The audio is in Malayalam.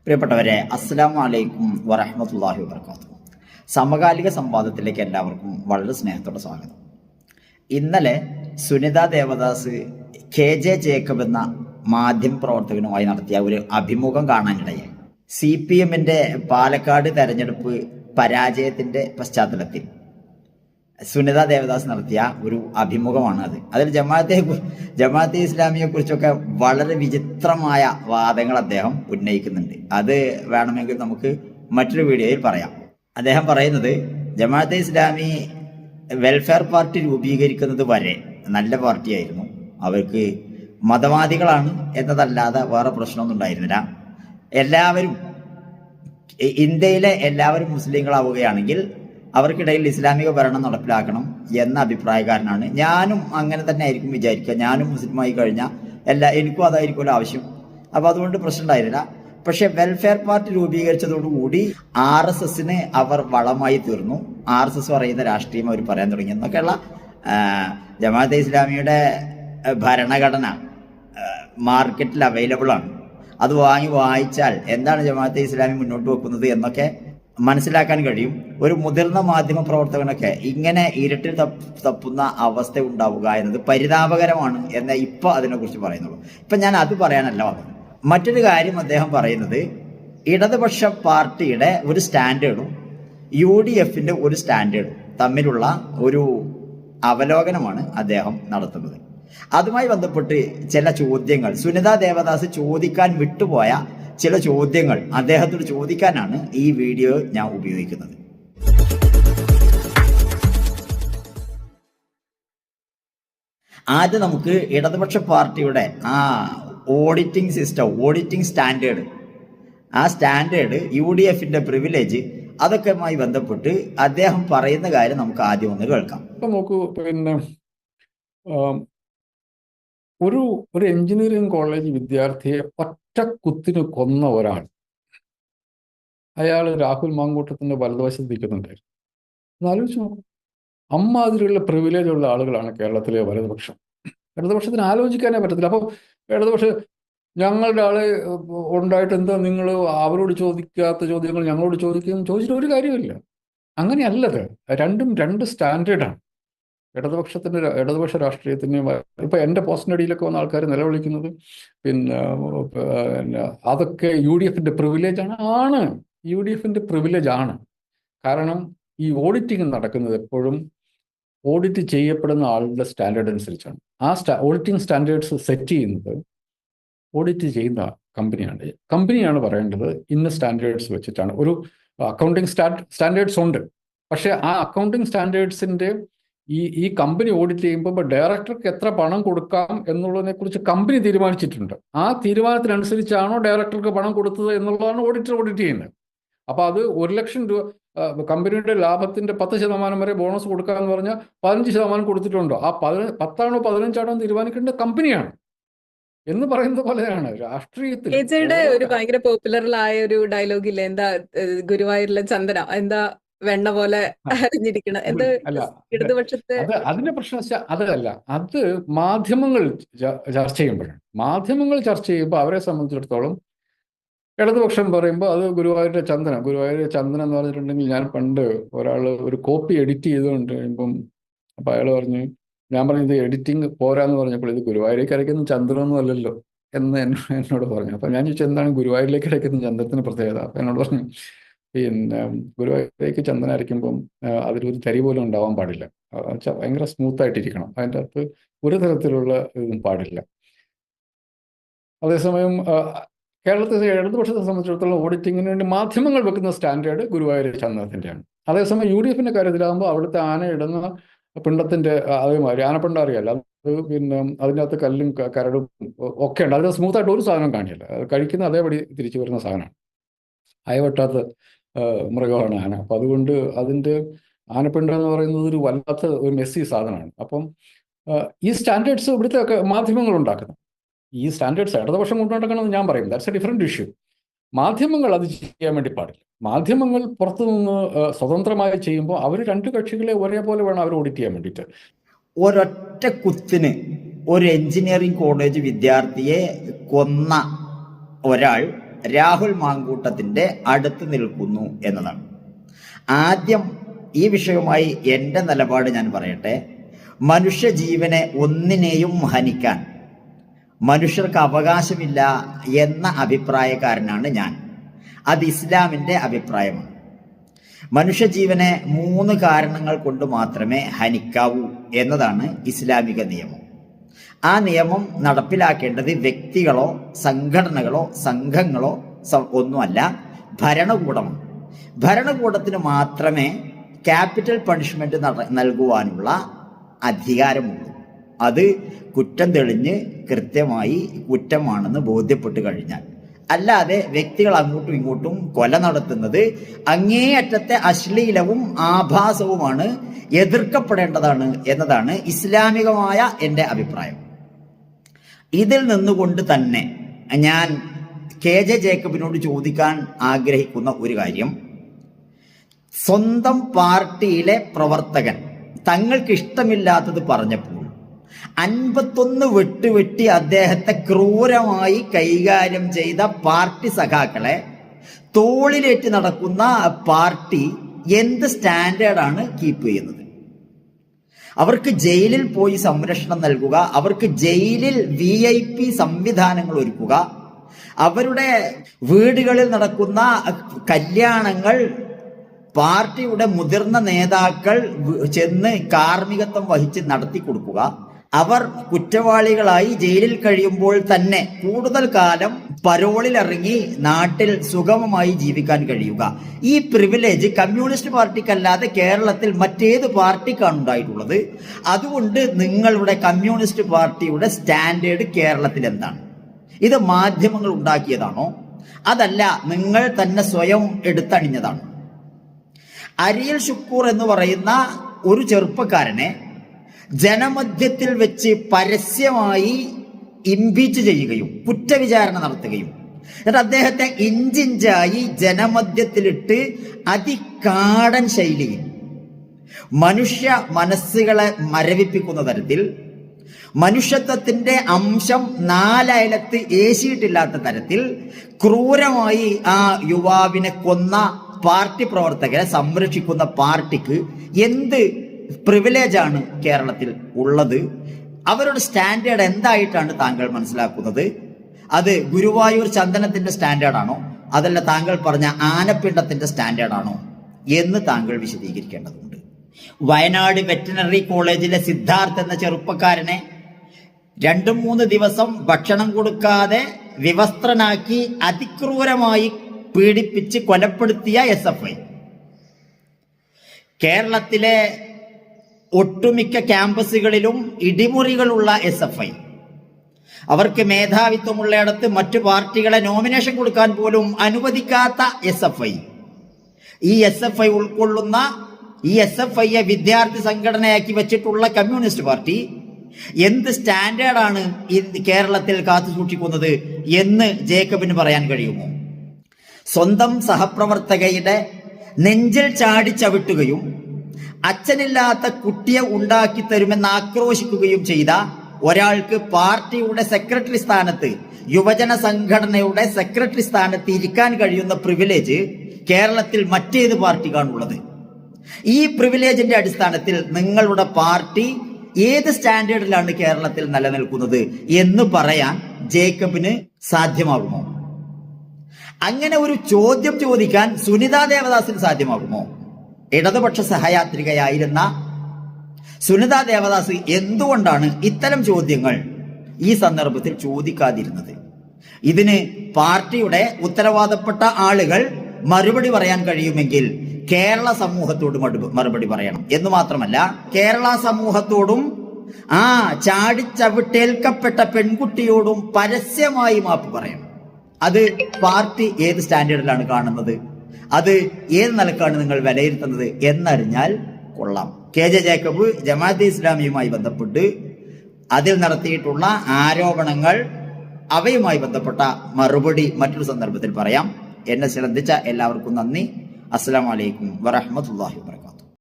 പ്രിയപ്പെട്ടവരെ, അസ്സലാമു അലൈക്കും വറഹ്മത്തുള്ളാഹി വബറകാതുഹു. സമകാലിക സംവാദത്തിലേക്ക് എല്ലാവർക്കും വളരെ സ്നേഹത്തോടെ സ്വാഗതം. ഇന്നലെ സുനിത ദേവദാസ് KJ ജേക്കബ് എന്ന മാധ്യമപ്രവർത്തകനുമായി നടത്തിയ ഒരു അഭിമുഖം കാണാനിടയായി. CPM-ന്റെ പാലക്കാട് തെരഞ്ഞെടുപ്പ് പരാജയത്തിന്റെ പശ്ചാത്തലത്തിൽ സുനിത ദേവദാസ് നടത്തിയ ഒരു അഭിമുഖമാണ് അത്. അതിൽ ജമാഅത്തെ ഇസ്ലാമിയെ കുറിച്ചൊക്കെ വളരെ വിചിത്രമായ വാദങ്ങൾ അദ്ദേഹം ഉന്നയിക്കുന്നുണ്ട്. അത് വേണമെങ്കിൽ നമുക്ക് മറ്റൊരു വീഡിയോയിൽ പറയാം. അദ്ദേഹം പറയുന്നത് ജമാഅത്തെ ഇസ്ലാമി വെൽഫെയർ പാർട്ടി രൂപീകരിക്കുന്നത് വരെ നല്ല പാർട്ടിയായിരുന്നു, അവർക്ക് മതവാദികളാണ് എന്നതല്ലാതെ വേറെ പ്രശ്നമൊന്നും ഉണ്ടായിരുന്നില്ല. എല്ലാവരും ഇന്ത്യയിലെ എല്ലാവരും മുസ്ലിങ്ങളാവുകയാണെങ്കിൽ അവർക്കിടയിൽ ഇസ്ലാമിക ഭരണം നടപ്പിലാക്കണം എന്ന അഭിപ്രായക്കാരനാണ്. ഞാനും അങ്ങനെ തന്നെ ആയിരിക്കും വിചാരിക്കുക. ഞാനും മുസ്ലിമായി കഴിഞ്ഞാൽ എനിക്കും അതായിരിക്കുമല്ലോ ആവശ്യം. അപ്പോൾ അതുകൊണ്ട് പ്രശ്നം ഉണ്ടായിരുന്നില്ല. പക്ഷെ വെൽഫെയർ പാർട്ടി രൂപീകരിച്ചതോടുകൂടി RSSന് അവർ വളമായി തീർന്നു. RSS പറയുന്ന രാഷ്ട്രീയം അവർ പറയാൻ തുടങ്ങി എന്നൊക്കെയുള്ള ജമാഅത്തെ ഇസ്ലാമിയുടെ ഭരണഘടന മാർക്കറ്റിൽ അവൈലബിൾ ആണ്. അത് വായിച്ചാൽ എന്താണ് ജമാഅത്തെ ഇസ്ലാമി മുന്നോട്ട് വെക്കുന്നത് എന്നൊക്കെ മനസ്സിലാക്കാൻ കഴിയും. ഒരു മുതിർന്ന മാധ്യമ പ്രവർത്തകനൊക്കെ ഇങ്ങനെ ഇരുട്ടിൽ തപ്പുന്ന അവസ്ഥ ഉണ്ടാവുക എന്നത് പരിതാപകരമാണ് എന്ന് ഇപ്പൊ അതിനെക്കുറിച്ച് പറയുന്നുള്ളൂ. ഇപ്പൊ ഞാൻ അത് പറയാനല്ല വന്നത്. മറ്റൊരു കാര്യം അദ്ദേഹം പറയുന്നത് ഇടതുപക്ഷ പാർട്ടിയുടെ ഒരു സ്റ്റാൻഡേർഡും UDFന്റെ ഒരു സ്റ്റാൻഡേർഡും തമ്മിലുള്ള ഒരു അവലോകനമാണ് അദ്ദേഹം നടത്തുന്നത്. അതുമായി ബന്ധപ്പെട്ട് ചില ചോദ്യങ്ങൾ സുനിത ദേവദാസ് ചോദിക്കാൻ വിട്ടുപോയ ചില ചോദ്യങ്ങൾ അദ്ദേഹത്തോട് ചോദിക്കാനാണ് ഈ വീഡിയോ ഞാൻ ഉപയോഗിക്കുന്നത്. ആദ്യം നമുക്ക് ഇടതുപക്ഷ പാർട്ടിയുടെ ഓഡിറ്റിംഗ് സിസ്റ്റം, ഓഡിറ്റിംഗ് സ്റ്റാൻഡേർഡ്, ആ സ്റ്റാൻഡേർഡ് UDFന്റെ പ്രിവിലേജ്, അതൊക്കെയുമായി ബന്ധപ്പെട്ട് അദ്ദേഹം പറയുന്ന കാര്യം നമുക്ക് ആദ്യം ഒന്ന് കേൾക്കാം. നോക്കൂ, പിന്നെ ഒരു എഞ്ചിനീയറിംഗ് കോളേജ് വിദ്യാർത്ഥിയെ ഒറ്റ കുത്തിന് കൊന്ന ഒരാൾ, അയാൾ രാഹുൽ മാങ്കൂട്ടത്തിന്റെ വലതുവശത്ത് നിൽക്കുന്നുണ്ടായിരുന്നു. എന്നാലോചിച്ച് നോക്കും, അമ്മാതിരിയുള്ള പ്രിവിലേജ് ഉള്ള ആളുകളാണ് കേരളത്തിലെ വലതുപക്ഷം. ഇടതുപക്ഷത്തിന് ആലോചിക്കാനേ പറ്റത്തില്ല. അപ്പോൾ ഇടതുപക്ഷം ഞങ്ങളുടെ ആള് ഉണ്ടായിട്ട് എന്താ നിങ്ങൾ അവരോട് ചോദിക്കാത്ത ചോദ്യങ്ങൾ ഞങ്ങളോട് ചോദിച്ചിട്ട് ഒരു കാര്യമില്ല. അങ്ങനെയല്ലത്. രണ്ടും രണ്ട് സ്റ്റാൻഡേർഡാണ്. ഇടതുപക്ഷ രാഷ്ട്രീയത്തിന് ഇപ്പൊ എൻ്റെ പോസ്റ്റിനടിയിലൊക്കെ വന്ന ആൾക്കാർ നിലവിളിക്കുന്നത് പിന്നെ അതൊക്കെ UDFന്റെ പ്രിവിലേജ് ആണ്. UDFന്റെ പ്രിവിലേജ് ആണ്. കാരണം ഈ ഓഡിറ്റിംഗ് നടക്കുന്നത് എപ്പോഴും ഓഡിറ്റ് ചെയ്യപ്പെടുന്ന ആളുടെ സ്റ്റാൻഡേർഡ് അനുസരിച്ചാണ്. ഓഡിറ്റിംഗ് സ്റ്റാൻഡേർഡ്സ് സെറ്റ് ചെയ്യുന്നത് ഓഡിറ്റ് ചെയ്യുന്ന കമ്പനിയാണ് പറയേണ്ടത്. ഇന്ന സ്റ്റാൻഡേർഡ്സ് വെച്ചിട്ടാണ്. ഒരു അക്കൗണ്ടിങ് സ്റ്റാൻഡേർഡ്സ് ഉണ്ട്. പക്ഷെ ആ അക്കൗണ്ടിങ് സ്റ്റാൻഡേർഡ്സിന്റെ ഈ കമ്പനി ഓഡിറ്റ് ചെയ്യുമ്പോൾ ഡയറക്ടർക്ക് എത്ര പണം കൊടുക്കാം എന്നുള്ളതിനെ കുറിച്ച് കമ്പനി തീരുമാനിച്ചിട്ടുണ്ട്. ആ തീരുമാനത്തിനനുസരിച്ചാണോ ഡയറക്ടർക്ക് പണം കൊടുത്തത് എന്നുള്ളതാണ് ഓഡിറ്റർ ഓഡിറ്റ് ചെയ്യുന്നത്. അപ്പൊ അത് 1 ലക്ഷം രൂപ കമ്പനിയുടെ ലാഭത്തിന്റെ 10% വരെ ബോണസ് കൊടുക്കാന്ന് പറഞ്ഞാൽ 15% കൊടുത്തിട്ടുണ്ടോ? ആ 10 15 തീരുമാനിക്കേണ്ടത് കമ്പനിയാണ് എന്ന് പറയുന്നത് പോലെയാണ് രാഷ്ട്രീയത്തിൽ. ഒരു ഭയങ്കര പോപ്പുലറായ ഒരു ഡയലോഗ് ഇല്ലേ, എന്താ ഗുരുവായൂരിലെ ചന്ദന എന്താ വെണ്ണ പോലെ അറിഞ്ഞിരിക്കണം. ഇടതുപക്ഷത്തെ അതിന്റെ പ്രശ്നം അതല്ല, അത് മാധ്യമങ്ങൾ ചർച്ച ചെയ്യുമ്പോഴാണ്. മാധ്യമങ്ങൾ ചർച്ച ചെയ്യുമ്പോൾ അവരെ സംബന്ധിച്ചിടത്തോളം ഇടതുപക്ഷം പറയുമ്പോൾ അത് ഗുരുവായൂരിലെ ചന്ദന എന്ന് പറഞ്ഞിട്ടുണ്ടെങ്കിൽ, ഞാൻ പണ്ട് ഒരു കോപ്പി എഡിറ്റ് ചെയ്തുകൊണ്ട് കഴിയുമ്പം അപ്പൊ അയാൾ പറഞ്ഞു, ഞാൻ പറഞ്ഞത് എഡിറ്റിംഗ് പോരാന്ന് പറഞ്ഞപ്പോൾ ഇത് ഗുരുവായൂരേക്ക് അരയ്ക്കുന്ന ചന്ദ്രനൊന്നും അല്ലല്ലോ എന്ന് എന്നോട് പറഞ്ഞു. അപ്പൊ ഞാൻ ചോദിച്ചു, എന്താണ് ഗുരുവായൂരിലേക്ക് അരയ്ക്കുന്ന ചന്ദ്രത്തിന് പ്രത്യേകത? അപ്പൊ എന്നോട് പറഞ്ഞു, പിന്നെ ഗുരുവായൂരേക്ക് ചന്ദനം അരയ്ക്കുമ്പം അതിലൊരു തരി പോലും ഉണ്ടാവാൻ പാടില്ല. ഭയങ്കര സ്മൂത്ത് ആയിട്ടിരിക്കണം. അതിൻ്റെ അകത്ത് ഒരു തരത്തിലുള്ള ഇതും പാടില്ല. അതേസമയം കേരളത്തിലെ ഇടതുപക്ഷത്തെ സംബന്ധിച്ചിടത്തോളം ഓഡിറ്റിങ്ങിന് വേണ്ടി മാധ്യമങ്ങൾ വെക്കുന്ന സ്റ്റാൻഡേർഡ് ഗുരുവായൂർ ചന്ദനത്തിൻ്റെയാണ്. അതേസമയം UDFന്റെ കാര്യത്തിലാകുമ്പോൾ അവിടുത്തെ ആന ഇടുന്ന പിണ്ടത്തിന്റെ അതേമാതിരി ആനപ്പിണ്ടം അറിയാല്ല, അത് പിന്നെ അതിൻ്റെ അകത്ത് കല്ലും കരടും ഒക്കെ ഉണ്ട്. അതിന് സ്മൂത്തായിട്ട് ഒരു സാധനം കാണില്ല. അത് കഴിക്കുന്ന അതേപടി തിരിച്ചു വരുന്ന സാധനമാണ്. അയവെട്ടാത്ത മൃഗമാണ് ആന. അപ്പം അതുകൊണ്ട് അതിൻ്റെ ആനപ്പിണ്ടം എന്ന് പറയുന്നത് ഒരു വല്ലാത്ത ഒരു മെസ്സി സാധനമാണ്. അപ്പം ഈ സ്റ്റാൻഡേർഡ്സ് ഇവിടുത്തെ ഒക്കെ മാധ്യമങ്ങൾ ഉണ്ടാക്കുന്നു. ഈ സ്റ്റാൻഡേർഡ്സ് ഇടതുപക്ഷം കൊണ്ടുനടക്കണമെന്ന് ഞാൻ പറയും. That's A different issue. മാധ്യമങ്ങൾ അത് ചെയ്യാൻ വേണ്ടി പാടില്ല. മാധ്യമങ്ങൾ പുറത്തുനിന്ന് സ്വതന്ത്രമായി ചെയ്യുമ്പോൾ അവർ രണ്ട് കക്ഷികളെ ഒരേപോലെ വേണം അവർ ഓഡിറ്റ് ചെയ്യാൻ വേണ്ടിയിട്ട്. ഒരൊറ്റ കുത്തിന് ഒരു എഞ്ചിനീയറിംഗ് കോളേജ് വിദ്യാർത്ഥിയെ കൊന്ന ഒരാൾ രാഹുൽ മാങ്കൂട്ടത്തിൻ്റെ അടുത്ത് നിൽക്കുന്നു എന്നതാണ്. ആദ്യം ഈ വിഷയവുമായി എൻ്റെ നിലപാട് ഞാൻ പറയട്ടെ. മനുഷ്യജീവനെ ഒന്നിനെയും ഹനിക്കാൻ മനുഷ്യർക്ക് അവകാശമില്ല എന്ന അഭിപ്രായക്കാരനാണ് ഞാൻ. അത് ഇസ്ലാമിൻ്റെ അഭിപ്രായമാണ്. മനുഷ്യജീവനെ 3 കാരണങ്ങൾ കൊണ്ട് മാത്രമേ ഹനിക്കാവൂ എന്നതാണ് ഇസ്ലാമിക നിയമം. ആ നിയമം നടപ്പിലാക്കേണ്ടത് വ്യക്തികളോ സംഘടനകളോ സംഘങ്ങളോ ഒന്നുമല്ല, ഭരണകൂടമാണ്. ഭരണകൂടത്തിന് മാത്രമേ ക്യാപിറ്റൽ പണിഷ്മെന്റ് നൽകുവാനുള്ള അധികാരമുള്ളൂ. അത് കുറ്റം തെളിഞ്ഞ് കൃത്യമായി കുറ്റമാണെന്ന് ബോധ്യപ്പെട്ട് കഴിഞ്ഞാൽ. അല്ലാതെ വ്യക്തികൾ അങ്ങോട്ടും ഇങ്ങോട്ടും കൊല നടത്തുന്നത് അങ്ങേയറ്റത്തെ അശ്ലീലവും ആഭാസവുമാണ്, എതിർക്കപ്പെടേണ്ടതാണ് എന്നതാണ് ഇസ്ലാമികമായ എൻ്റെ അഭിപ്രായം. ഇതിൽ നിന്നുകൊണ്ട് തന്നെ ഞാൻ KJ ജേക്കബിനോട് ചോദിക്കാൻ ആഗ്രഹിക്കുന്ന ഒരു കാര്യം, സ്വന്തം പാർട്ടിയിലെ പ്രവർത്തകൻ തങ്ങൾക്ക് ഇഷ്ടമില്ലാത്തത് പറഞ്ഞപ്പോൾ 51 വെട്ടുവെട്ടി അദ്ദേഹത്തെ ക്രൂരമായി കൈകാര്യം ചെയ്ത പാർട്ടി സഖാക്കളെ തോളിലേറ്റ് നടക്കുന്ന പാർട്ടി എന്ത് സ്റ്റാൻഡേർഡാണ് കീപ്പ് ചെയ്യുന്നത്? അവർക്ക് ജയിലിൽ പോയി സംരക്ഷണം നൽകുക, അവർക്ക് ജയിലിൽ VIP സംവിധാനങ്ങൾ ഒരുക്കുക, അവരുടെ വീടുകളിൽ നടക്കുന്ന കല്യാണങ്ങൾ പാർട്ടിയുടെ മുതിർന്ന നേതാക്കൾ ചെന്ന് കാർമ്മികത്വം വഹിച്ച് നടത്തി കൊടുക്കുക, അവർ കുറ്റവാളികളായി ജയിലിൽ കഴിയുമ്പോൾ തന്നെ കൂടുതൽ കാലം പരോളിൽ ഇറങ്ങി നാട്ടിൽ സുഗമമായി ജീവിക്കാൻ കഴിയുക. ഈ പ്രിവിലേജ് കമ്മ്യൂണിസ്റ്റ് പാർട്ടിക്കല്ലാതെ കേരളത്തിൽ മറ്റേത് പാർട്ടിക്കാണ് ഉണ്ടായിട്ടുള്ളത്? അതുകൊണ്ട് നിങ്ങളുടെ കമ്മ്യൂണിസ്റ്റ് പാർട്ടിയുടെ സ്റ്റാൻഡേർഡ് കേരളത്തിൽ എന്താണ്? ഇത് മാധ്യമങ്ങൾ ഉണ്ടാക്കിയതാണോ? അതല്ല നിങ്ങൾ തന്നെ സ്വയം എടുത്തണിഞ്ഞതാണോ? അരിയൽ ഷുക്കൂർ എന്ന് പറയുന്ന ഒരു ചെറുപ്പക്കാരനെ ജനമധ്യത്തിൽ വെച്ച് പരസ്യമായി ഇംപീച്ച് ചെയ്യുകയും കുറ്റവിചാരണ നടത്തുകയും എന്നിട്ട് അദ്ദേഹത്തെ ഇഞ്ചിഞ്ചായി ജനമധ്യത്തിലിട്ട് അതികാടൻ ശൈലിയിൽ മനുഷ്യ മനസ്സുകളെ മരവിപ്പിക്കുന്ന തരത്തിൽ, മനുഷ്യത്വത്തിന്റെ അംശം 4 അയലത്ത് ഏശിയിട്ടില്ലാത്ത തരത്തിൽ ക്രൂരമായി ആ യുവാവിനെ കൊന്ന പാർട്ടി പ്രവർത്തകരെ സംരക്ഷിക്കുന്ന പാർട്ടിക്ക് എന്ത് പ്രിവിലേജാണ് കേരളത്തിൽ ഉള്ളത്? അവരുടെ സ്റ്റാൻഡേർഡ് എന്തായിട്ടാണ് താങ്കൾ മനസ്സിലാക്കുന്നത്? അത് ഗുരുവായൂർ ചന്ദനത്തിന്റെ സ്റ്റാൻഡേർഡാണോ, അതല്ല താങ്കൾ പറഞ്ഞ ആനപ്പിണ്ടത്തിന്റെ സ്റ്റാൻഡേർഡാണോ എന്ന് താങ്കൾ വിശദീകരിക്കേണ്ടതുണ്ട്. വയനാട് വെറ്റിനറി കോളേജിലെ സിദ്ധാർത്ഥ് എന്ന ചെറുപ്പക്കാരനെ 2-3 ദിവസം ഭക്ഷണം കൊടുക്കാതെ വിവസ്ത്രനാക്കി അതിക്രൂരമായി പീഡിപ്പിച്ച് കൊലപ്പെടുത്തിയ SFI, കേരളത്തിലെ ഒട്ടുമിക്ക ക്യാമ്പസുകളിലും ഇടിമുറികളുള്ള SFI, അവർക്ക് മേധാവിത്വമുള്ളയിടത്ത് മറ്റു പാർട്ടികളെ നോമിനേഷൻ കൊടുക്കാൻ പോലും അനുവദിക്കാത്ത SFI, ഈ SFI ഉൾക്കൊള്ളുന്ന ഈ SFIയെ വിദ്യാർത്ഥി സംഘടനയാക്കി വെച്ചിട്ടുള്ള കമ്മ്യൂണിസ്റ്റ് പാർട്ടി എന്ത് സ്റ്റാൻഡേർഡാണ് കേരളത്തിൽ കാത്തു സൂക്ഷിക്കുന്നത് എന്ന് ജേക്കബിന് പറയാൻ കഴിയുമോ? സ്വന്തം സഹപ്രവർത്തകയുടെ നെഞ്ചിൽ ചാടി ചവിട്ടുകയും അച്ഛനില്ലാത്ത കുട്ടിയെ ഉണ്ടാക്കി തരുമെന്ന് ആക്രോശിക്കുകയും ചെയ്ത ഒരാൾക്ക് പാർട്ടിയുടെ സെക്രട്ടറി സ്ഥാനത്ത്, യുവജന സംഘടനയുടെ സെക്രട്ടറി സ്ഥാനത്ത് ഇരിക്കാൻ കഴിയുന്ന പ്രിവിലേജ് കേരളത്തിൽ മറ്റേത് പാർട്ടിക്കാണുള്ളത്? ഈ പ്രിവിലേജിന്റെ അടിസ്ഥാനത്തിൽ നിങ്ങളുടെ പാർട്ടി ഏത് സ്റ്റാൻഡേർഡിലാണ് കേരളത്തിൽ നിലനിൽക്കുന്നത് എന്ന് പറയാൻ ജേക്കബിന് സാധ്യമാകുമോ? അങ്ങനെ ഒരു ചോദ്യം ചോദിക്കാൻ സുനിതാ ദേവദാസിന് സാധ്യമാകുമോ? ഇടതുപക്ഷ സഹയാത്രികയായിരുന്ന സുനിതാ ദേവദാസ് എന്തുകൊണ്ടാണ് ഇത്തരം ചോദ്യങ്ങൾ ഈ സന്ദർഭത്തിൽ ചോദിക്കാതിരുന്നത്? ഇതിന് പാർട്ടിയുടെ ഉത്തരവാദപ്പെട്ട ആളുകൾ മറുപടി പറയാൻ കഴിയുമെങ്കിൽ കേരള സമൂഹത്തോട് മറുപടി പറയണം എന്ന് മാത്രമല്ല, കേരള സമൂഹത്തോടും ആ ചാടിച്ചവിട്ടേൽക്കപ്പെട്ട പെൺകുട്ടിയോടും പരസ്യമായി മാപ്പ് പറയണം. അത് പാർട്ടി ഏത് സ്റ്റാൻഡേർഡിലാണ് കാണുന്നത്, അത് ഏത് നിലക്കാണ് നിങ്ങൾ വിലയിരുത്തുന്നത് എന്നറിഞ്ഞാൽ കൊള്ളാം. KJ ജേക്കബ് ജമാഅത്തെ ഇസ്ലാമിയുമായി ബന്ധപ്പെട്ട് അതിൽ നടത്തിയിട്ടുള്ള ആരോപണങ്ങൾ, അവയുമായി ബന്ധപ്പെട്ട മറുപടി മറ്റൊരു സന്ദർഭത്തിൽ പറയാം. എന്നെ ശ്രദ്ധിച്ച എല്ലാവർക്കും നന്ദി. അസ്സലാമു അലൈക്കും വറഹ്മത്തുള്ളാഹി വബറകാതുഹു.